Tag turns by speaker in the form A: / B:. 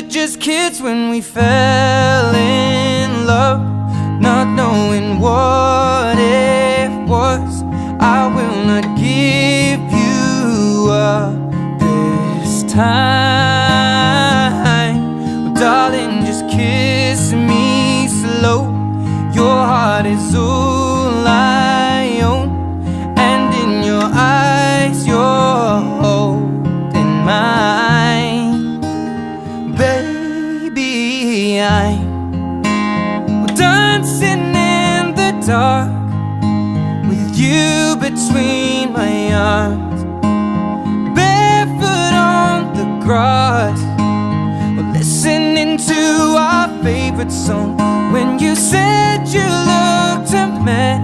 A: were just kids when we fell in love, not knowing what it was. I will not give you up this time. Well, darling, just kiss me slow. Your heart is all I own, and in your eyes you're holding mine. Baby, I'm dancing in the dark with you between my arms, barefoot on the grass. We're listening to our favorite song when you said you looked a mess.